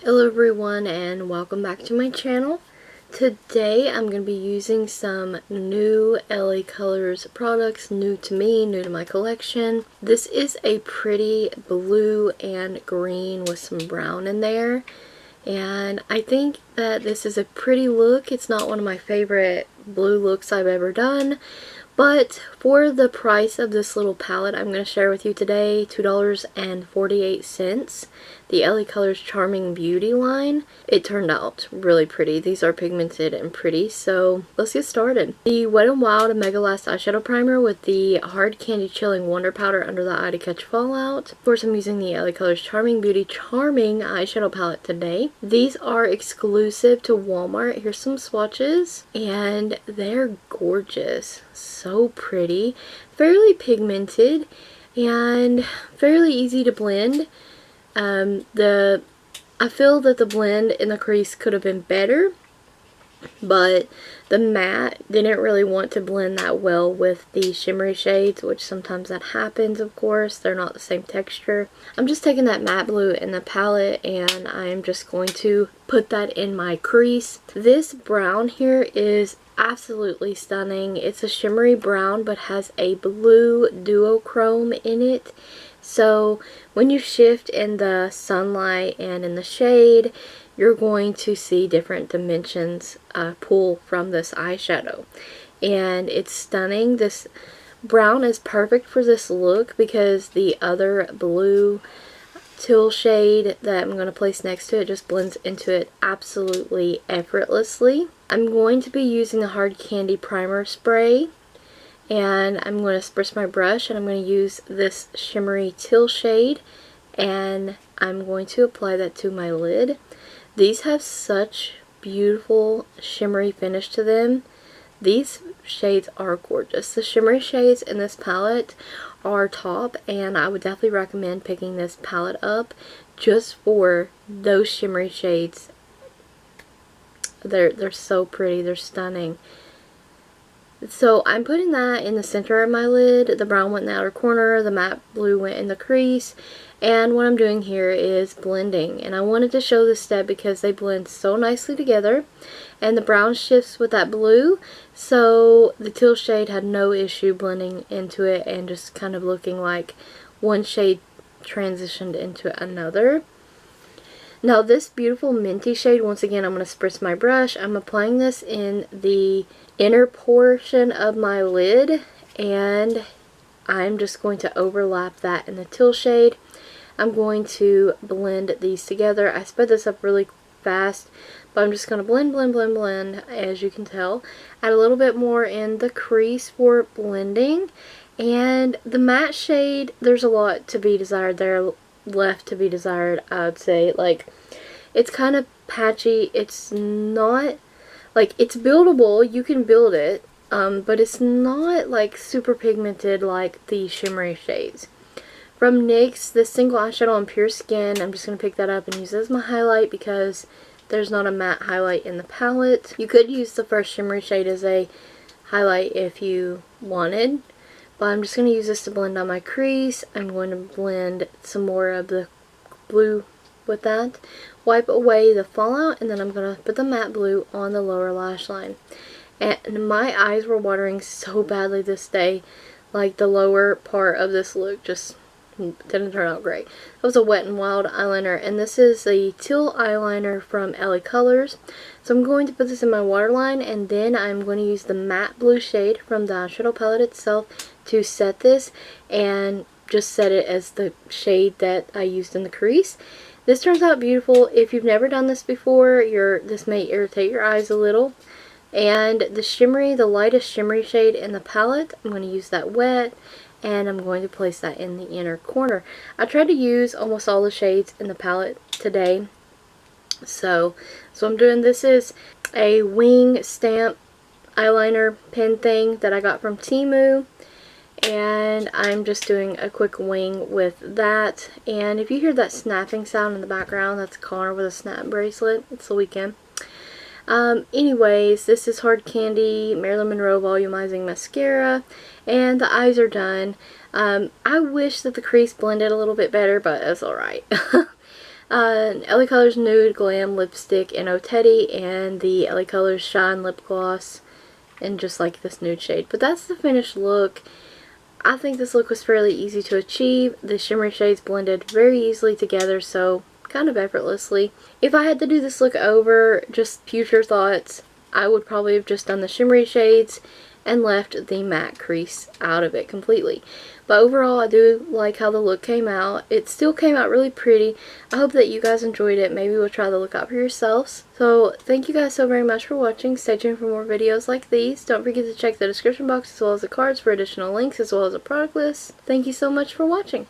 Hello everyone and welcome back to my channel. Today I'm going to be using some new LaColors products, new to me, new to my collection. This is a pretty blue and green with some brown in there. And I think that this is a pretty look. It's not one of my favorite blue looks I've ever done. But for the price of this little palette I'm going to share with you today, $2.48, the LaColors Charming Beauty line, it turned out really pretty. These are pigmented and pretty, so let's get started. The WetnWild Mega Last Eyeshadow Primer with the Hard Candy Chilling Wonder Powder under the eye to catch fallout. Of course, I'm using the LaColors Charming Beauty Charming Eyeshadow Palette today. These are exclusive to Walmart. Here's some swatches, and they're gorgeous. So pretty, fairly pigmented, and fairly easy to blend. I feel that the blend in the crease could have been better, but the matte didn't really want to blend that well with the shimmery shades, which sometimes that happens, of course. They're not the same texture. I'm just taking that matte blue in the palette and I'm just going to put that in my crease. This brown here is absolutely stunning. It's a shimmery brown but has a blue duochrome in it. So when you shift in the sunlight and in the shade, you're going to see different dimensions pull from this eyeshadow. And it's stunning. This brown is perfect for this look because the other blue teal shade that I'm going to place next to it just blends into it absolutely effortlessly. I'm going to be using the Hard Candy Primer Spray. And I'm going to spritz my brush and I'm going to use this shimmery teal shade and I'm going to apply that to my lid. These have such beautiful shimmery finish to them. These shades are gorgeous. The shimmery shades in this palette are top, and I would definitely recommend picking this palette up just for those shimmery shades. They're so pretty. They're stunning. So I'm putting that in the center of my lid. The brown went in the outer corner, the matte blue went in the crease, and what I'm doing here is blending. And I wanted to show this step because they blend so nicely together, and the brown shifts with that blue, so the teal shade had no issue blending into it and just kind of looking like one shade transitioned into another. Now this beautiful minty shade, once again, I'm going to spritz my brush. I'm applying this in the inner portion of my lid, and I'm just going to overlap that in the teal shade. I'm going to blend these together. I sped this up really fast, but I'm just going to blend, as you can tell. Add a little bit more in the crease for blending. And the matte shade, there's a lot to be desired there, left to be desired, I would say. Like, it's kind of patchy. It's not, like, it's buildable. You can build it, but it's not, like, super pigmented like the shimmery shades. From NYX, this single eyeshadow on Pure Skin, I'm just going to pick that up and use it as my highlight because there's not a matte highlight in the palette. You could use the first shimmery shade as a highlight if you wanted, but I'm just going to use this to blend on my crease. I'm going to blend some more of the blue with that, wipe away the fallout, and then I'm going to put the matte blue on the lower lash line. And my eyes were watering so badly this day. Like, the lower part of this look just didn't turn out great. That was a WetnWild eyeliner, and this is the Teal eyeliner from LaColors. So I'm going to put this in my waterline, and then I'm going to use the matte blue shade from the eyeshadow palette itself to set this, and just set it as the shade that I used in the crease. This turns out beautiful. If you've never done this before, this may irritate your eyes a little. And the lightest shimmery shade in the palette, I'm going to use that wet, and I'm going to place that in the inner corner. I tried to use almost all the shades in the palette today. So I'm doing, this is a wing stamp eyeliner pen thing that I got from Temu. And I'm just doing a quick wing with that. And if you hear that snapping sound in the background, that's Connor with a snap bracelet. It's the weekend. Anyways, this is Hard Candy Marilyn Monroe Volumizing Mascara, and the eyes are done. I wish that the crease blended a little bit better, but it's alright. LaColors Nude Glam Lipstick in O Teddy, and the LaColors Shine Lip Gloss in just like this nude shade. But that's the finished look. I think this look was fairly easy to achieve. The shimmery shades blended very easily together, so kind of effortlessly. If I had to do this look over, just future thoughts, I would probably have just done the shimmery shades and left the matte crease out of it completely. But overall, I do like how the look came out. It still came out really pretty. I hope that you guys enjoyed it. Maybe we'll try the look out for yourselves. So thank you guys so very much for watching. Stay tuned for more videos like these. Don't forget to check the description box as well as the cards for additional links as well as a product list. Thank you so much for watching.